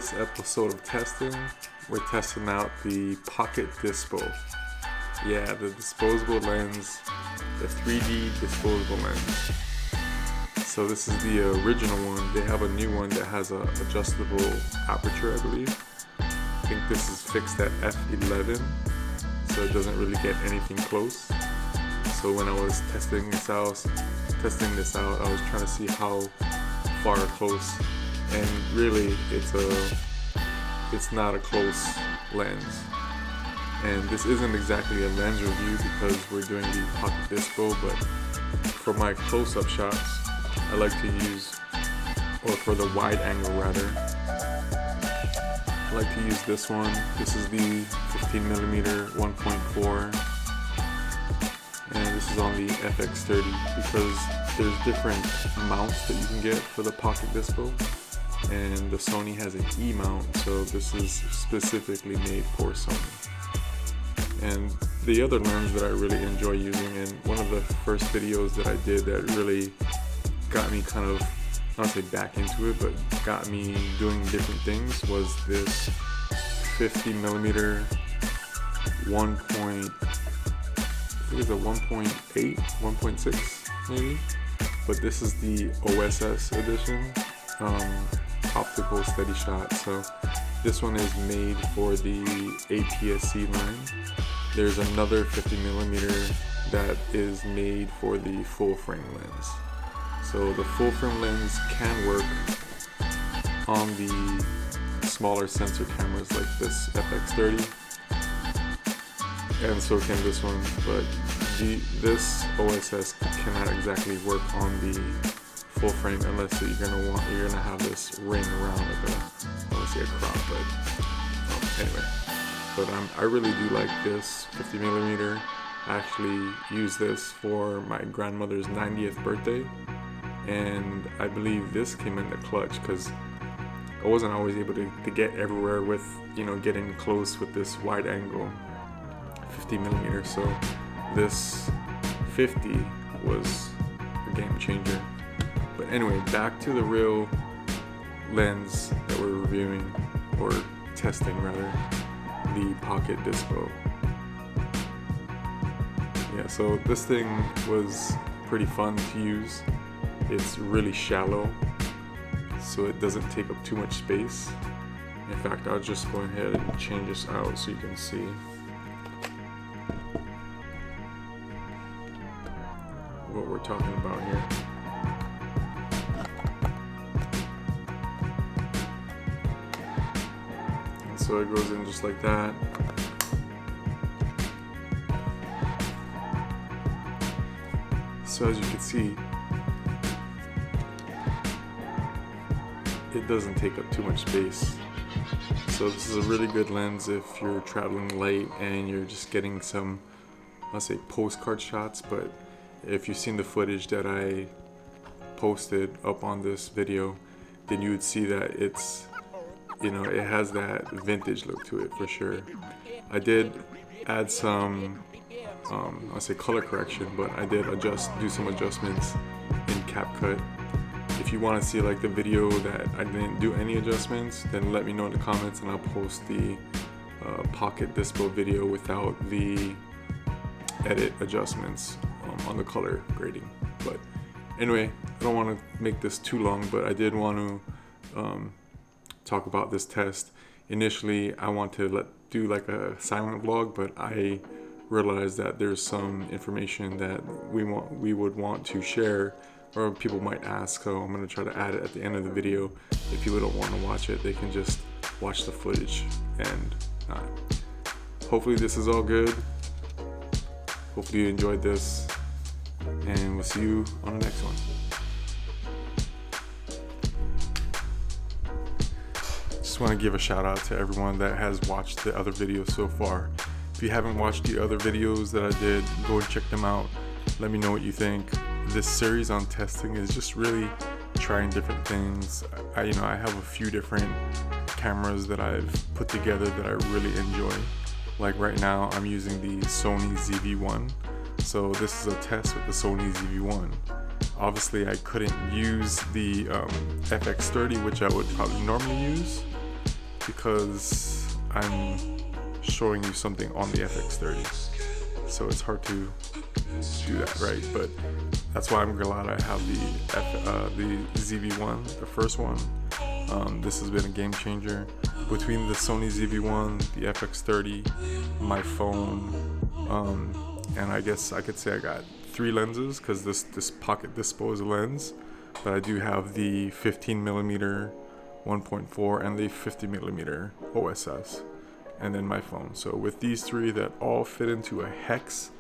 this episode of testing, we're testing out the Pocket Dispo. Yeah, the disposable lens, the 3D disposable lens. So this is the original one. They have a new one that has a adjustable aperture, I believe. I think this is fixed at f11, so it doesn't really get anything close. So when I was testing this out, I was trying to see how far close, and really it's not a close lens. And this isn't exactly a lens review because we're doing the Pocket Dispo, but for my close-up shots, I like to use, or for the wide angle rather, I like to use this one. This is the 15mm 1.4, and this is on the FX30 because there's different mounts that you can get for the Pocket Dispo, and the Sony has an E mount, so this is specifically made for Sony. And the other lens that I really enjoy using, and one of the first videos that I did that really got me kind of, I don't say back into it, but got me doing different things, was this 50mm 1.6 maybe, but this is the OSS edition, optical steady shot. So this one is made for the APS-C line. There's another 50mm that is made for the full frame lens. So the full frame lens can work on the smaller sensor cameras like this FX30, and so can this one, but this OSS cannot exactly work on the full frame unless you're gonna have this ring around like I want to say a crop, but anyway. But I really do like this 50mm. I actually used this for my grandmother's 90th birthday, and I believe this came in the clutch because I wasn't always able to get everywhere with, getting close with this wide angle 50mm. So this 50 was a game changer. But anyway, back to the real lens that we're reviewing, or testing rather, the Pocket Dispo. Yeah, so this thing was pretty fun to use. It's really shallow, so it doesn't take up too much space. In fact, I'll just go ahead and change this out so you can see what we're talking about here. And so it goes in just like that. So as you can see, it doesn't take up too much space. So this is a really good lens if you're traveling light and you're just getting some, let's say, postcard shots. But if you've seen the footage that I posted up on this video, then you would see that it's, it has that vintage look to it for sure. I did add some, I'll say color correction, but I did do some adjustments in CapCut. If you want to see like the video that I didn't do any adjustments, then let me know in the comments and I'll post the Pocket Dispo video without the edit adjustments on the color grading. But anyway, I don't want to make this too long, but I did want to talk about this test. Initially, I want to do like a silent vlog, but I realized that there's some information that we would want to share, or people might ask, so I'm going to try to add it at the end of the video. If people don't want to watch it, they can just watch the footage. And hopefully this is all good. Hopefully you enjoyed this, and we'll see you on the next one. Just want to give a shout out to everyone that has watched the other videos so far. If you haven't watched the other videos that I did, go and check them out. Let me know what you think. This series on testing is just really trying different things. I have a few different cameras that I've put together that I really enjoy. Like right now, I'm using the Sony ZV1. So this is a test with the Sony ZV1. Obviously, I couldn't use the FX30, which I would probably normally use. because I'm showing you something on the FX30, so it's hard to do that, right? But that's why I'm glad I have the ZV1, the first one. This has been a game changer. Between the Sony ZV1, the FX30, my phone, and I guess I could say I got 3 lenses, because this pocket Dispo is a lens, but I do have the 15mm 1.4 and the 50mm OSS, and then my phone. So with these 3 that all fit into a hex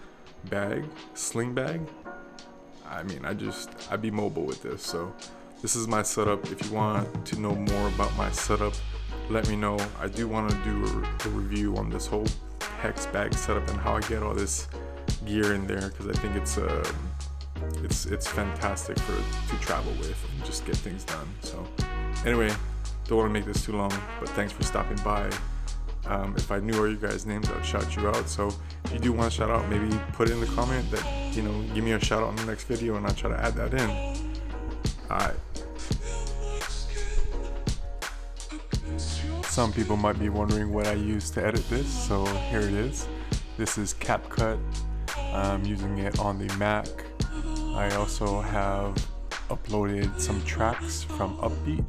bag, sling bag, I mean, I'd be mobile with this. So this is my setup. If you want to know more about my setup, let me know. I do want to do a review on this whole hex bag setup and how I get all this gear in there, because I think it's fantastic to travel with and just get things done. So anyway, don't want to make this too long, but thanks for stopping by. If I knew all you guys' names, I'd shout you out. So if you do want to shout out, maybe put it in the comment that, you know, give me a shout out in the next video, and I'll try to add that in. Alright. Some people might be wondering what I use to edit this, so here it is. This is CapCut. I'm using it on the Mac. I also have uploaded some tracks from Upbeat.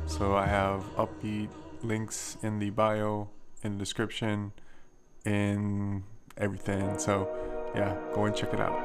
So I have Upbeat links in the bio, in the description, in everything. So yeah, go and check it out.